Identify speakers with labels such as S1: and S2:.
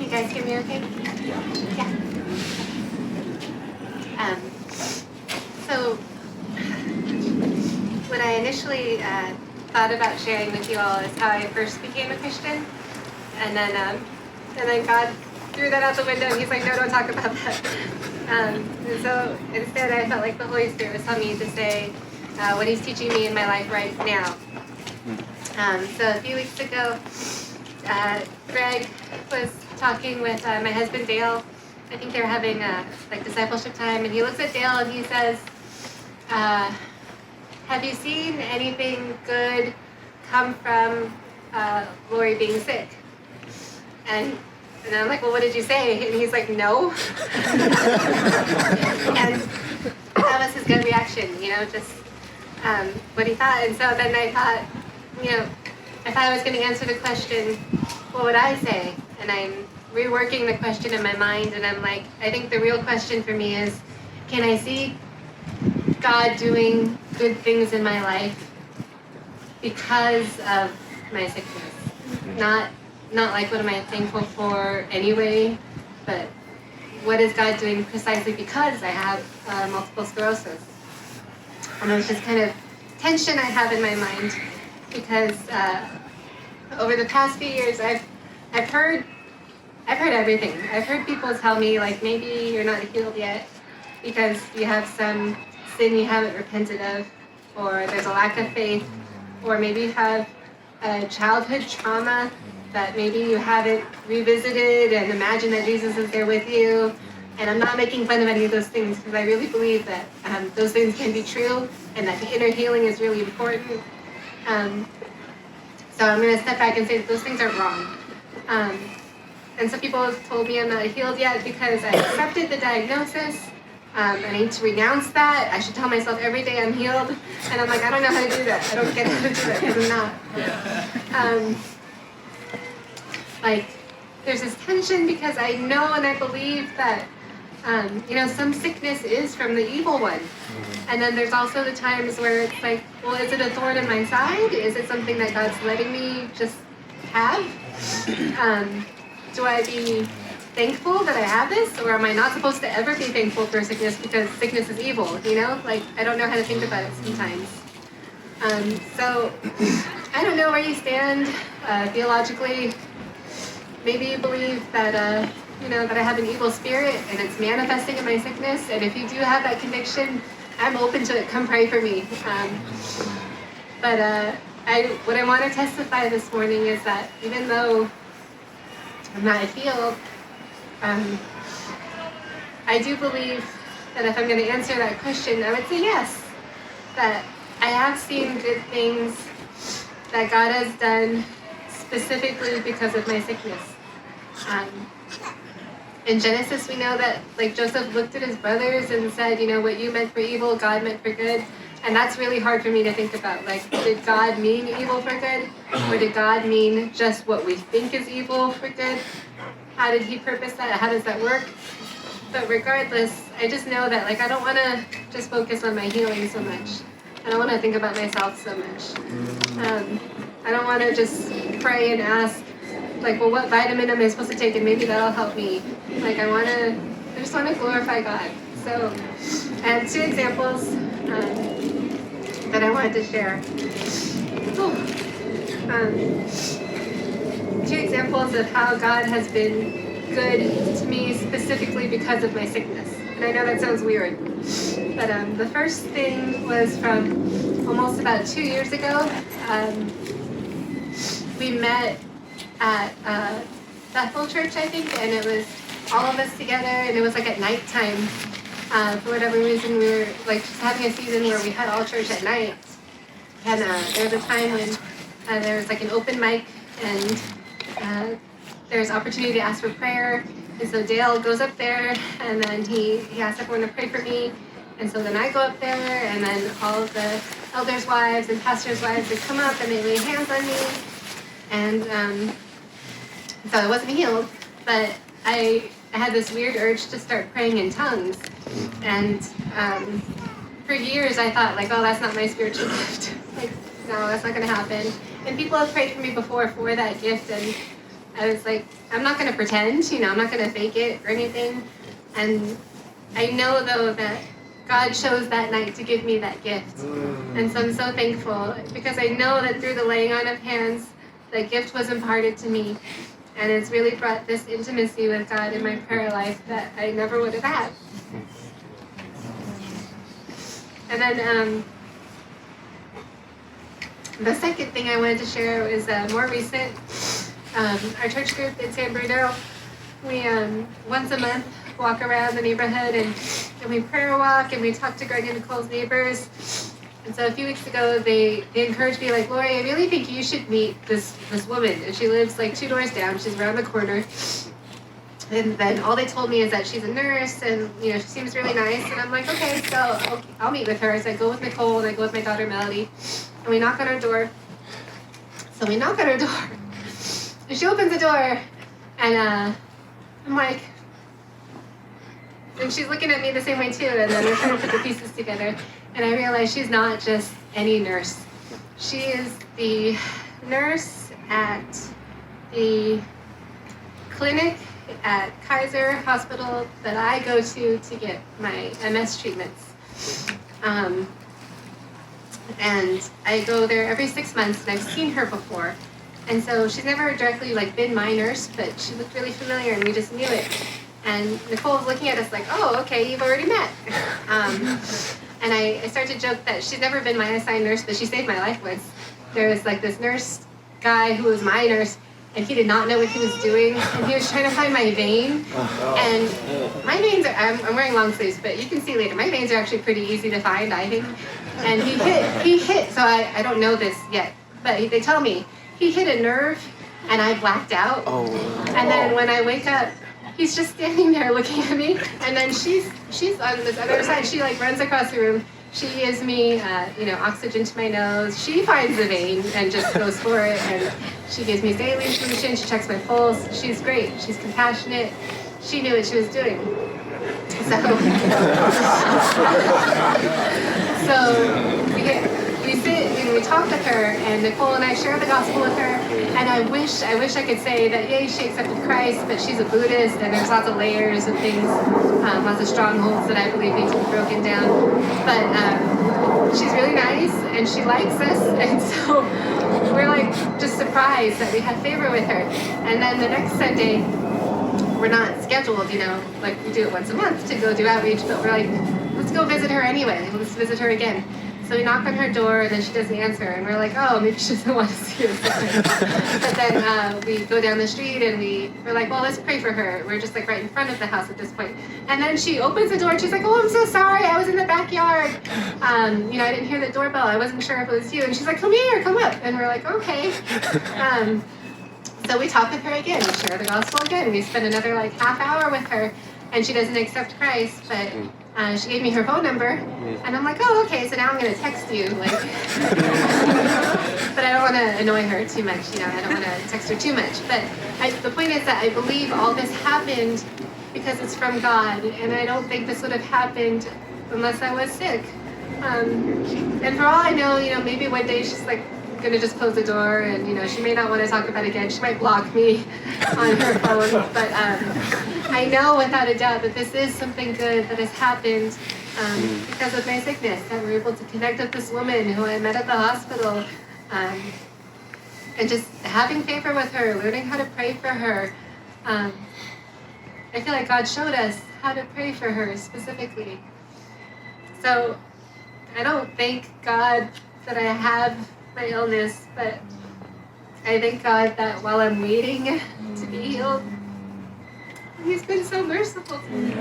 S1: You guys hear me okay? Yeah. So, what I initially thought about sharing with you all is how I first became a Christian, and then God threw that out the window. And He's like, "No, don't talk about that." And so instead, I felt like the Holy Spirit was telling me to say what He's teaching me in my life right now. So a few weeks ago, Greg was talking with my husband Dale. I think they were having like discipleship time, and he looks at Dale and he says, "Have you seen anything good come from Laurie being sick?" And I'm like, "Well, what did you say?" And he's like, "No." And that was his good reaction, just what he thought. And so then I thought, I thought I was going to answer the question, what would I say? And I'm reworking the question in my mind, and I'm like, I think the real question for me is, can I see God doing good things in my life because of my sickness? Not like what am I thankful for anyway, but what is God doing precisely because I have multiple sclerosis? And it was just kind of tension I have in my mind, because over the past few years I've heard everything. I've heard people tell me, like, maybe you're not healed yet because you have some sin you haven't repented of, or there's a lack of faith, or maybe you have a childhood trauma that maybe you haven't revisited and imagined that Jesus is there with you. And I'm not making fun of any of those things, because I really believe that those things can be true, and that the inner healing is really important. So I'm going to step back and say that those things are wrong. And some people have told me I'm not healed yet because I accepted the diagnosis. I need to renounce that. I should tell myself every day I'm healed. And I'm like, I don't know how to do that. I don't get how to do that because I'm not. There's this tension because I know and I believe that, some sickness is from the evil one. And then there's also the times where it's like, well, is it a thorn in my side? Is it something that God's letting me just have? Do I be thankful that I have this? Or am I not supposed to ever be thankful for sickness because sickness is evil, I don't know how to think about it sometimes. So I don't know where you stand theologically. Maybe you believe that, that I have an evil spirit and it's manifesting in my sickness. And if you do have that conviction, I'm open to it. Come pray for me. But what I want to testify this morning is that even though I'm not healed, I do believe that if I'm going to answer that question, I would say yes. That I have seen good things that God has done specifically because of my sickness. In Genesis, we know that Joseph looked at his brothers and said, what you meant for evil, God meant for good. And that's really hard for me to think about. Did God mean evil for good? Or did God mean just what we think is evil for good? How did he purpose that? How does that work? But regardless, I just know that I don't want to just focus on my healing so much. I don't want to think about myself so much. I don't want to just pray and ask, well, what vitamin am I supposed to take, and maybe that'll help me. I just want to glorify God. So I have two examples that I wanted to share. Two examples of how God has been good to me specifically because of my sickness. And I know that sounds weird, but the first thing was from almost about 2 years ago. We met at Bethel Church, I think, and it was all of us together, and it was at nighttime. For whatever reason, we were just having a season where we had all church at night. And there was a time when there was an open mic, and there was opportunity to ask for prayer. And so Dale goes up there, and then he asks everyone to pray for me. And so then I go up there, and then all of the elders' wives and pastors' wives would come up and they lay hands on me. And so I wasn't healed, but I had this weird urge to start praying in tongues. And for years I thought, oh, that's not my spiritual gift. No, that's not going to happen. And people have prayed for me before for that gift, and I was like, I'm not going to pretend, I'm not going to fake it or anything. And I know, though, that God chose that night to give me that gift. And so I'm so thankful, because I know that through the laying on of hands, that gift was imparted to me. And it's really brought this intimacy with God in my prayer life that I never would have had. And then the second thing I wanted to share was more recent. Our church group in San Bruno, we once a month walk around the neighborhood and we prayer walk and we talk to Greg and Nicole's neighbors. And so a few weeks ago, they encouraged me, like, Laurie, I really think you should meet this woman. And she lives like 2 doors down. She's around the corner. And then all they told me is that she's a nurse and, she seems really nice. And I'm like, okay, so I'll meet with her. So I go with Nicole and I go with my daughter, Melody. And we knock on her door. So we knock on her door. And she opens the door. And I'm like, and she's looking at me the same way too. And then we're trying to put the pieces together. And I realized she's not just any nurse. She is the nurse at the clinic at Kaiser Hospital that I go to get my MS treatments. And I go there every 6 months, and I've seen her before. And so she's never directly been my nurse, but she looked really familiar, and we just knew it. And Nicole was looking at us like, oh, okay, you've already met. And I started to joke that she's never been my assigned nurse, but she saved my life once. There was this nurse guy who was my nurse, and he did not know what he was doing, and he was trying to find my vein. And my veins are, I'm wearing long sleeves, but you can see later, my veins are actually pretty easy to find, I think. And he hit, so I don't know this yet, but they tell me, he hit a nerve, and I blacked out. And then when I wake up, he's just standing there looking at me, and then she's on this other side. She runs across the room. She gives me, oxygen to my nose. She finds the vein and just goes for it, and she gives me saline solution. She checks my pulse. She's great. She's compassionate. She knew what she was doing. So we sit and we talk with her, and Nicole and I share the gospel with her. And I wish I could say that, yay, she accepted Christ, but she's a Buddhist, and there's lots of layers of things, lots of strongholds that I believe need to be broken down. But she's really nice, and she likes us, and so we're just surprised that we had favor with her. And then the next Sunday, we're not scheduled, we do it once a month to go do outreach, but we're like, let's go visit her anyway. Let's visit her again. So we knock on her door, and then she doesn't answer, and we're like, oh, maybe she doesn't want to see us. But then we go down the street, and we're like, well, let's pray for her. We're just right in front of the house at this point. And then she opens the door, and she's like, oh, I'm so sorry, I was in the backyard. I didn't hear the doorbell. I wasn't sure if it was you. And she's like, come here, come up. And we're like, okay. So we talk with her again. We share the gospel again. We spend another half hour with her, and she doesn't accept Christ, but she gave me her phone number, and I'm like, oh, okay, so now I'm going to text you, but I don't want to annoy her too much, I don't want to text her too much, but the point is that I believe all this happened because it's from God, and I don't think this would have happened unless I was sick. And for all I know, maybe one day she's going to just close the door, and she may not want to talk about it again. She might block me on her phone, but I know without a doubt that this is something good that has happened because of my sickness, that we're able to connect with this woman who I met at the hospital, and just having favor with her, learning how to pray for her. I feel like God showed us how to pray for her specifically. So I don't thank God that I have my illness, but I thank God that while I'm waiting to be healed, He's been so merciful to me.